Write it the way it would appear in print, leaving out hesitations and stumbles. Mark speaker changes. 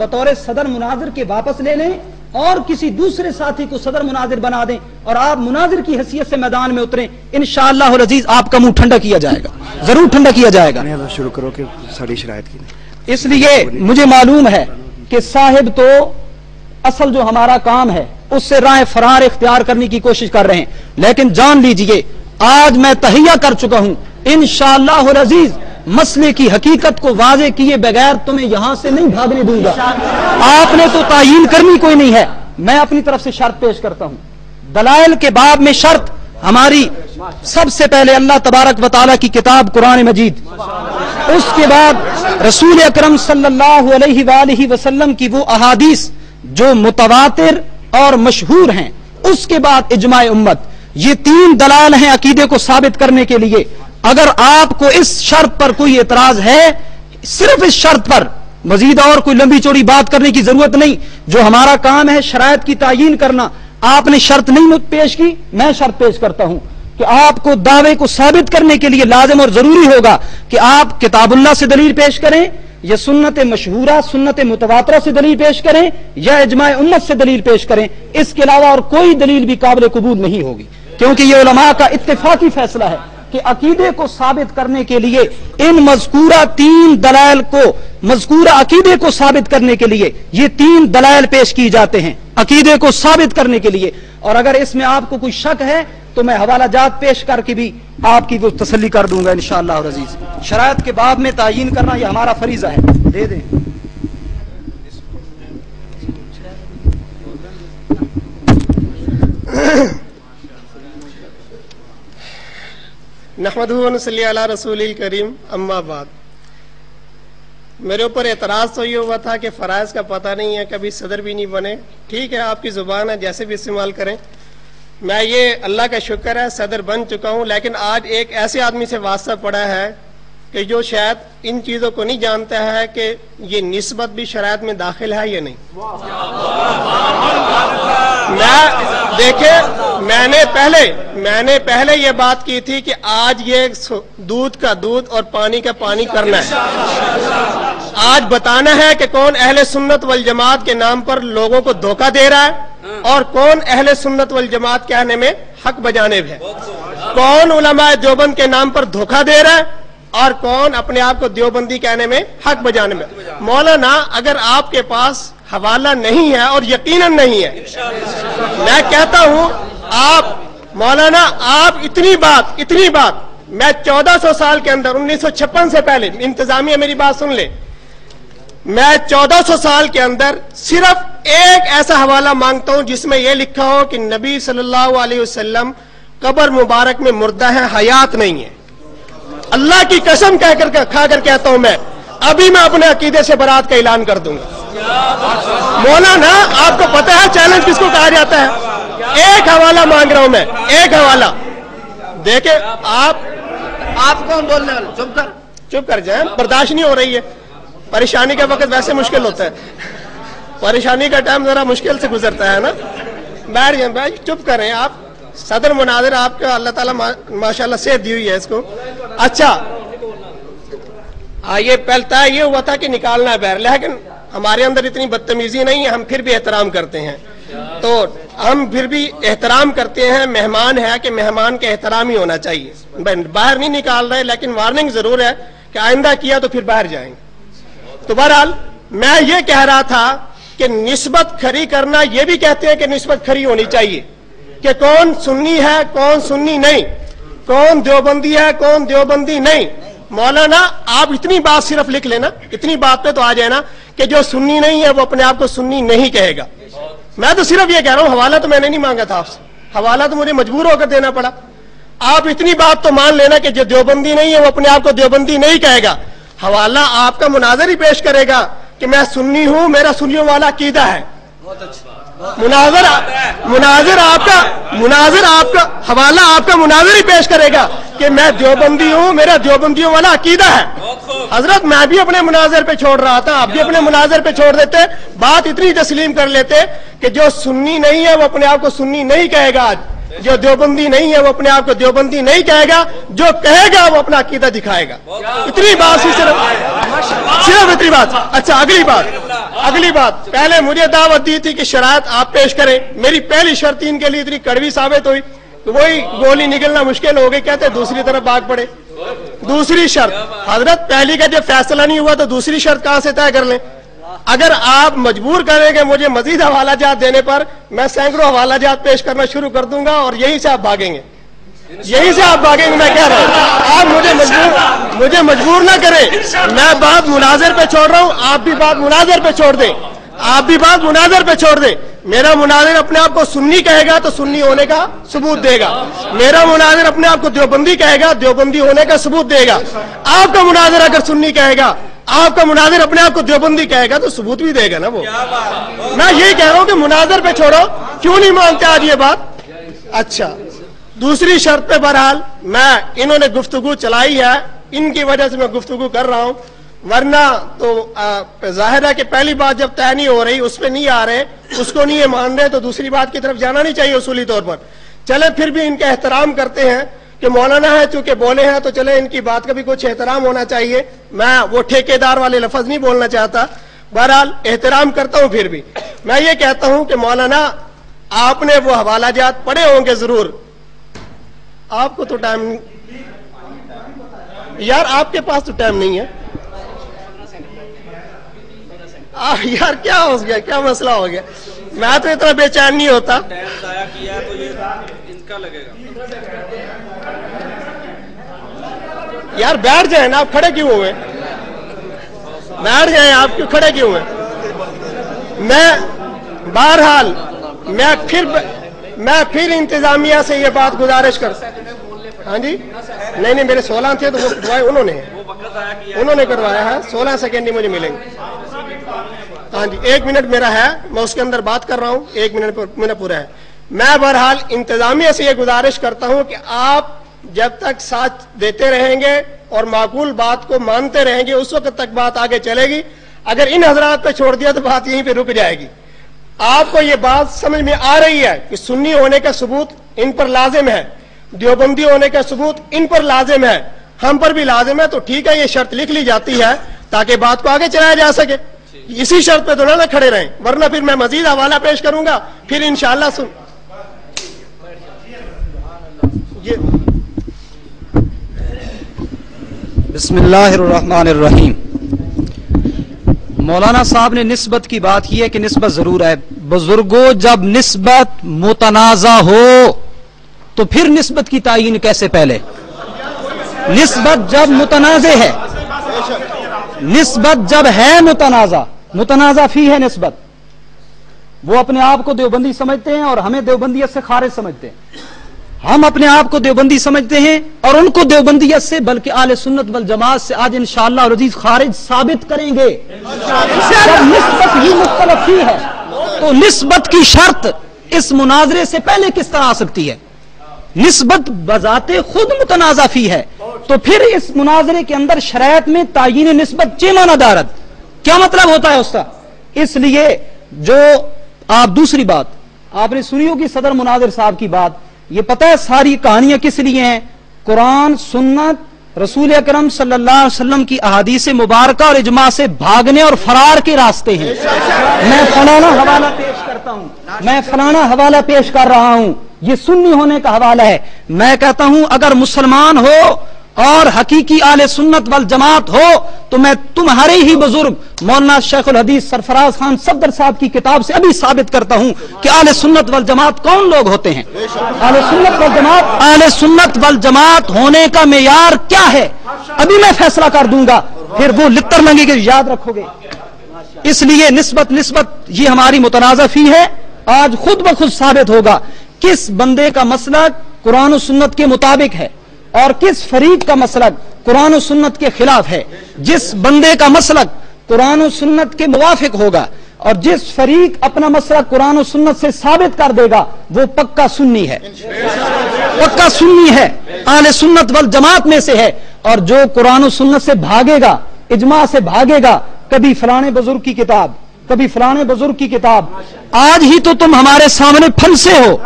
Speaker 1: बतौर सदर मुनाजिर के वापस ले लें और किसी दूसरे साथी को सदर मुनाजिर बना दें और आप मुनाजिर की हैसियत से मैदान में उतरें, इंशाअल्लाह अजीज आपका मुंह ठंडा किया जाएगा, जरूर ठंडा किया जाएगा।
Speaker 2: शुरू करो कि सारी शरायत की।
Speaker 1: इसलिए मुझे मालूम है कि साहिब तो असल जो हमारा काम है उससे राह फरार इख्तियार करने की कोशिश कर रहे हैं, लेकिन जान लीजिए आज मैं तहिया कर चुका हूं, इंशाअल्लाह अजीज मसले की हकीकत को वाजे किए बगैर तुम्हें यहां से नहीं भागने दूंगा। आपने तो तायीन करनी कोई नहीं है, मैं अपनी तरफ से शर्त पेश करता हूं। दलाइल के बाब में शर्त हमारी सबसे पहले अल्लाह तबारक व तआला की किताब कुरान मजीद, उसके बाद रसूल अकरम सल्लल्लाहु अलैहि वसल्लम की वो अहादीस जो मुतवातिर और मशहूर हैं, उसके बाद इजमाए उम्मत। ये तीन दलाल हैं अकीदे को साबित करने के लिए। अगर आपको इस शर्त पर कोई एतराज है, सिर्फ इस शर्त पर, मजीद और कोई लंबी चौड़ी बात करने की जरूरत नहीं, जो हमारा काम है शरायत की तायीन करना, आपने शर्त नहीं पेश की, मैं शर्त पेश करता हूं कि आपको दावे को साबित करने के लिए लाजिम और जरूरी होगा कि आप किताबुल्लाह से दलील पेश करें या सुन्नत मशहूरा सुन्नत मुतवातरा से दलील पेश करें या इजमाए उम्मत से दलील पेश करें। इसके अलावा और कोई दलील भी काबिल कबूल नहीं होगी, क्योंकि ये उलमा का इत्तेफाकी फैसला है कि अकीदे को साबित करने के लिए इन मज़कूरा तीन दलाइल को, मज़कूरा अकीदे को साबित करने के लिए ये तीन दलाइल पेश की जाते हैं अकीदे को साबित करने के लिए। और अगर इसमें आपको कोई शक है तो मैं हवाला जात पेश करके भी आपकी वो तसल्ली कर दूंगा इंशाअल्लाह अज़ीज। शरायत के बाब में तायीन करना यह हमारा फरीजा है। दे दें।
Speaker 3: नहमदुहु व नसल्ली अला रसूलिल करीम, अम्मा बाद। मेरे ऊपर एतराज तो ये हुआ था कि फराइज का पता नहीं है, कभी सदर भी नहीं बने। ठीक है, आपकी जुबान है, जैसे भी इस्तेमाल करें। मैं ये अल्लाह का शुक्र है सदर बन चुका हूँ, लेकिन आज एक ऐसे आदमी से वास्ता पड़ा है कि जो शायद इन चीज़ों को नहीं जानता है कि ये निस्बत भी शरायत में दाखिल है या नहीं। मैं देखे, मैंने पहले ये बात की थी कि आज ये दूध का दूध और पानी का पानी करना है। आज बताना है कि कौन अहले सुन्नत वल जमात के नाम पर लोगों को धोखा दे रहा है और कौन अहले सुन्नत वल जमात कहने में हक बजाने में है, कौन उलमा देवबंद के नाम पर धोखा दे रहा है और कौन अपने आप को देवबंदी कहने में हक बजाने में। मौलाना, अगर आपके पास हवाला नहीं है और यकीनन नहीं है, मैं कहता हूं आप मौलाना, आप इतनी बात मैं 1400 साल के अंदर 1956 से पहले, इंतजामिया मेरी बात सुन ले, मैं 1400 साल के अंदर सिर्फ एक ऐसा हवाला मांगता हूं जिसमें यह लिखा हो कि नबी सल्लल्लाहु अलैहि वसल्लम कब्र मुबारक में मुर्दा है, हयात नहीं है। अल्लाह की कसम खाकर कहता हूं मैं, अभी मैं अपने अकीदे से बरात का ऐलान कर दूंगा। मौलाना, आपको पता है चैलेंज किसको कहा जाता है? एक हवाला मांग रहा हूं मैं, एक हवाला। देखे आप कौन बोलने वाले? चुप कर जाए, बर्दाश्त नहीं हो रही है। परेशानी का वक्त वैसे मुश्किल होता है, परेशानी का टाइम जरा मुश्किल से गुजरता है ना। बैठ जाए भाई, चुप करें आप। सदर मुनाजिर आपका अल्लाह ताला माशाल्लाह सेहत दी हुई है इसको। अच्छा, ये पहलता ये हुआ था कि निकालना है बैर, लेकिन हमारे अंदर इतनी बदतमीजी नहीं है, हम फिर भी एहतराम करते हैं। तो हम फिर भी एहतराम करते हैं, मेहमान है कि मेहमान का एहतराम ही होना चाहिए। बाहर नहीं निकाल रहे, लेकिन वार्निंग जरूर है कि आइंदा किया तो फिर बाहर जाएंगे। तो बहरहाल मैं ये कह रहा था कि निस्बत खरी करना, ये भी कहते हैं कि निस्बत खरी होनी चाहिए कि कौन सुन्नी है कौन सुन्नी नहीं, कौन देवबंदी है कौन देवबंदी नहीं। मौलाना, आप इतनी बात सिर्फ लिख लेना, इतनी बात पे तो आ जाए ना कि जो सुन्नी नहीं है वो अपने आप को सुन्नी नहीं कहेगा। मैं तो सिर्फ ये कह रहा हूं, हवाला तो मैंने नहीं मांगा था आपसे, हवाला तो मुझे मजबूर होकर देना पड़ा। आप इतनी बात तो मान लेना कि जो देवबंदी नहीं है वो अपने आप को देवबंदी नहीं कहेगा। हवाला आपका मुनाजर ही पेश करेगा कि मैं सुन्नी हूं, मेरा सुन्नियों वाला अकीदा है। मुनाजर आपका हवाला आपका मुनाजर ही पेश करेगा कि मैं देवबंदी हूं, मेरा देवबंदियों वाला अकीदा है। हजरत, मैं भी अपने मुनाजर पे छोड़ रहा था, आप भी अपने मुनाजर पे छोड़ देते, बात इतनी तस्लीम कर लेते कि जो सुन्नी नहीं है वो अपने आप को सुन्नी नहीं कहेगा। आज जो देवबंदी नहीं है वो अपने आप को देवबंदी नहीं कहेगा, जो कहेगा वो अपना अकीदा दिखाएगा। इतनी बात सिर्फ इतनी बात। अच्छा, अगली बात पहले मुझे दावत दी थी कि शरायत आप पेश करें। मेरी पहली शर्त इनके लिए इतनी कड़वी साबित हुई तो वही गोली निकलना मुश्किल हो गई, कहते दूसरी तरफ भाग पड़े। दूसरी शर्त हजरत, पहली का जब फैसला नहीं हुआ तो दूसरी शर्त कहां से तय कर लें? अगर आप मजबूर करेंगे मुझे मजीद हवाला जात देने पर, मैं सैकड़ों हवाला जात पेश करना शुरू कर दूंगा और यहीं से आप भागेंगे, मैं कह रहा हूं। आप मुझे मजबूर ना करें। मैं बात मुनाजर पे छोड़ रहा हूं, आप भी बात मुनाजर पे छोड़ दें। मेरा मुनाजिर अपने आप को सुन्नी कहेगा तो सुन्नी होने का सबूत देगा। मेरा मुनाजिर अपने आप को देवबंदी कहेगा, देवबंदी होने का सबूत देगा। आपका मुनाजिर अगर सुन्नी कहेगा, आपका मुनाजिर अपने आप को देवबंदी कहेगा तो सबूत भी देगा ना वो। मैं यही कह रहा हूं कि मुनाजिर पे छोड़ो, क्यों नहीं मानते आज ये बात? अच्छा, दूसरी शर्त पे बहरहाल इन्होंने गुफ्तगू चलाई है, इनकी वजह से मैं गुफ्तगू कर रहा हूं, वरना तो जाहिर है कि पहली बात जब तय नहीं हो रही, उस पर नहीं आ रहे, उसको नहीं ये मान रहे, तो दूसरी बात की तरफ जाना नहीं चाहिए उसूली तौर पर। चले फिर भी इनका एहतराम करते हैं कि मौलाना है चूंकि बोले हैं तो चले इनकी बात का भी कुछ एहतराम होना चाहिए। मैं वो ठेकेदार वाले लफ्ज नहीं बोलना चाहता, बहरहाल एहतराम करता हूं। फिर भी मैं ये कहता हूं कि मौलाना आपने वो हवाला जात पढ़े होंगे जरूर, आपको तो टाइम यार, आपके पास तो टाइम नहीं है यार, क्या हो गया, क्या मसला हो गया? मैं तो इतना बेचैन नहीं होता। किया तो ये इनका लगेगा यार, बैठ जाए ना, आप खड़े क्यों हुए? बैठ जाए, आप क्यों खड़े क्यों हुए? मैं बहरहाल मैं फिर इंतजामिया से ये बात गुजारिश कर। हाँ जी, नहीं मेरे 16 थे तो वो करवाए उन्होंने करवाया है। 16 सेकेंड ही मुझे मिलेंगे। हाँ जी, 1 मिनट मेरा है, मैं उसके अंदर बात कर रहा हूँ, 1 मिनट पूरा है। मैं बहरहाल इंतजामिया से ये गुजारिश करता हूँ कि आप जब तक साथ देते रहेंगे और माकूल बात को मानते रहेंगे, उस वक्त तक बात आगे चलेगी। अगर इन हजरात पे छोड़ दिया तो बात यहीं पे रुक जाएगी। आपको ये बात समझ में आ रही है कि सुन्नी होने का सबूत इन पर लाजिम है, देवबंदी होने का सबूत इन पर लाजिम है, हम पर भी लाजिम है, तो ठीक है, ये शर्त लिख ली जाती है ताकि बात को आगे चलाया जा सके। इसी शर्त पे तो ना खड़े रहें, वरना फिर मैं मजीद हवाला पेश करूंगा, फिर इंशाअल्लाह
Speaker 1: बिस्मिल्लाहिर्रहमानिर्रहीम। मौलाना साहब ने निस्बत की बात की है कि निस्बत जरूर है। बुजुर्गों, जब निस्बत मुतनाजा हो तो फिर निस्बत की तायीन कैसे? पहले निस्बत जब मुतनाजे है, निस्बत जब है मुतनाजा फी है निस्बत, वो अपने आप को देवबंदी समझते हैं और हमें देवबंदियत से खारिज समझते हैं। हम अपने आप को देवबंदी समझते हैं और उनको देवबंदियत से, बल्कि आले सुन्नत वल जमात से आज इंशाअल्लाह अज़ीज खारिज साबित करेंगे। जब निस्बत ही मुख्तलिफ ही है तो निस्बत की शर्त इस मुनाजरे से पहले किस तरह आ सकती है? निस्बत बजाते खुद मुतनाज़ा फी है, तो फिर इस मुनाजरे के अंदर शरीयत में तायीन निस्बत चेमाना दारत क्या मतलब होता है उसका? इसलिए जो आप दूसरी बात आपने सुनी होगी सदर मुनाजिर साहब की बात, ये पता है सारी कहानियां किस लिए हैं? कुरान, सुन्नत, रसूल अकरम सल्लल्लाहु अलैहि वसल्लम की अहादीस मुबारका और इजमा से भागने और फरार के रास्ते हैं। मैं फलाना हवाला पेश करता हूं, मैं फलाना हवाला पेश कर रहा हूं, ये सुन्नी होने का हवाला है। मैं कहता हूं अगर मुसलमान हो और हकीकी आले सुन्नत वल जमात हो तो मैं तुम्हारे ही बुजुर्ग मौलाना शेखुल हदीस सरफराज खान सफदर साहब की किताब से अभी साबित करता हूं कि आले सुन्नत वल जमात कौन लोग होते हैं। आले सुन्नत वल जमात होने का मेयार क्या है अभी मैं फैसला कर दूंगा, फिर वो लित्तर लगेंगे, याद रखोगे। इसलिए निस्बत ये हमारी मुतनाज़ा फी है। आज खुद ब खुद साबित होगा किस बंदे का मसलक कुरान और सुन्नत के मुताबिक है और किस फरीक का मसलक कुरान और सुन्नत के खिलाफ है। जिस बंदे का मसलक कुरान और सुन्नत के मुवाफिक होगा और जिस फरीक अपना मसलक कुरान और सुन्नत से साबित कर देगा वो पक्का सुन्नी है, पक्का सुन्नी है, आले सुन्नत वल जमात में से है। और जो कुरान और सुन्नत से भागेगा, इजमा से भागेगा, कभी फलाने बुजुर्ग की किताब, कभी फलाने बुजुर्ग की किताब, आज ही तो तुम हमारे सामने फंसे हो